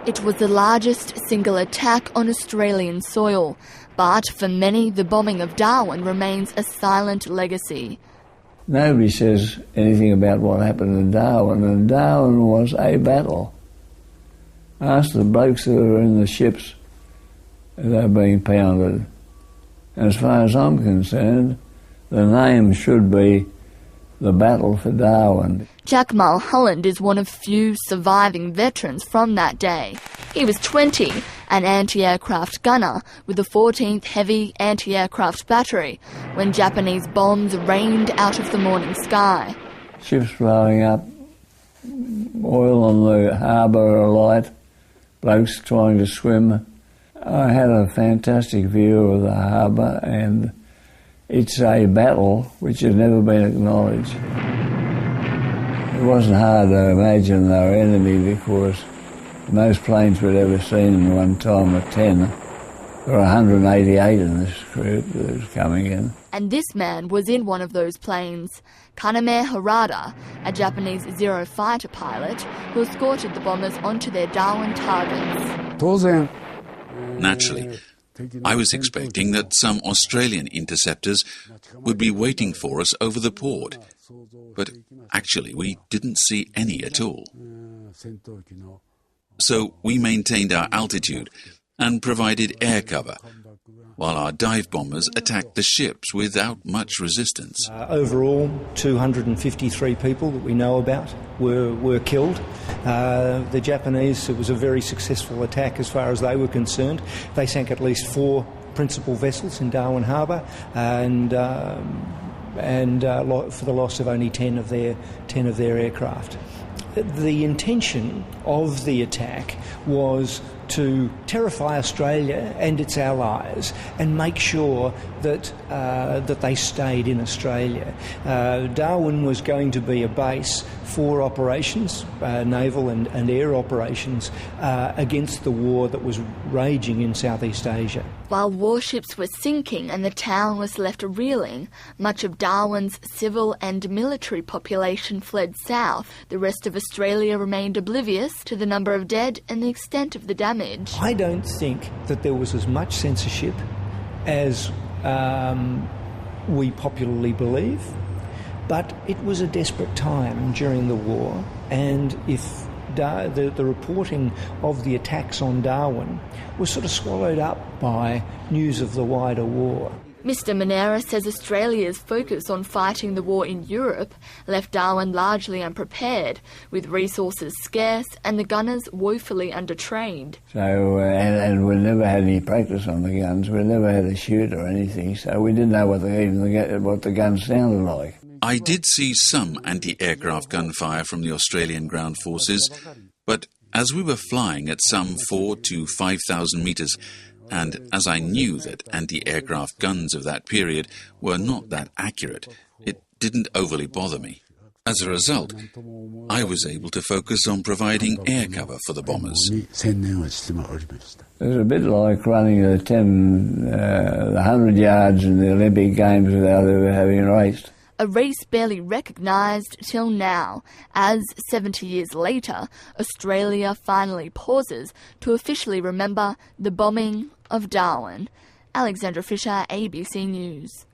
It was the largest single attack on Australian soil, but for many the bombing of Darwin remains a silent legacy. Nobody says anything about what happened in Darwin, and Darwin was a battle. Ask the blokes that were in the ships, they're being pounded. And as far as I'm concerned, the name should be the Battle for Darwin. Jack Mulholland is one of few surviving veterans from that day. He was 20, an anti-aircraft gunner with the 14th Heavy Anti-Aircraft Battery, when Japanese bombs rained out of the morning sky. Ships blowing up, oil on the harbour alight, blokes trying to swim. I had a fantastic view of the harbour, and it's a battle which has never been acknowledged. It wasn't hard to imagine they were enemy, because most planes we'd ever seen in one time were 10. There were 188 in this group that was coming in. And this man was in one of those planes, Kaname Harada, a Japanese Zero fighter pilot who escorted the bombers onto their Darwin targets. Naturally, I was expecting that some Australian interceptors would be waiting for us over the port, but actually we didn't see any at all. So we maintained our altitude and provided air cover, while our dive bombers attacked the ships without much resistance. Overall, 253 people that we know about were killed. The Japanese, it was a very successful attack as far as they were concerned. They sank at least 4 principal vessels in Darwin Harbour, and for the loss of only 10 of their aircraft. The intention of the attack was to terrify Australia and its allies and make sure that they stayed in Australia. Darwin was going to be a base for operations, naval and air operations, against the war that was raging in Southeast Asia. While warships were sinking and the town was left reeling, much of Darwin's civil and military population fled south. The rest of Australia remained oblivious to the number of dead and the extent of the damage. I don't think that there was as much censorship as we popularly believe, but it was a desperate time during the war, and if the reporting of the attacks on Darwin was sort of swallowed up by news of the wider war. Mr Monera says Australia's focus on fighting the war in Europe left Darwin largely unprepared, with resources scarce and the gunners woefully undertrained. So, and we never had any practice on the guns. We never had a shoot or anything, so we didn't know what the guns sounded like. I did see some anti-aircraft gunfire from the Australian ground forces, but as we were flying at some 4,000 to 5,000 metres, and as I knew that anti-aircraft guns of that period were not that accurate, it didn't overly bother me. As a result, I was able to focus on providing air cover for the bombers. It was a bit like running the 100 yards in the Olympic Games without ever having raced. A race barely recognised till now, as 70 years later, Australia finally pauses to officially remember the bombing of Darwin. Alexandra Fisher, ABC News.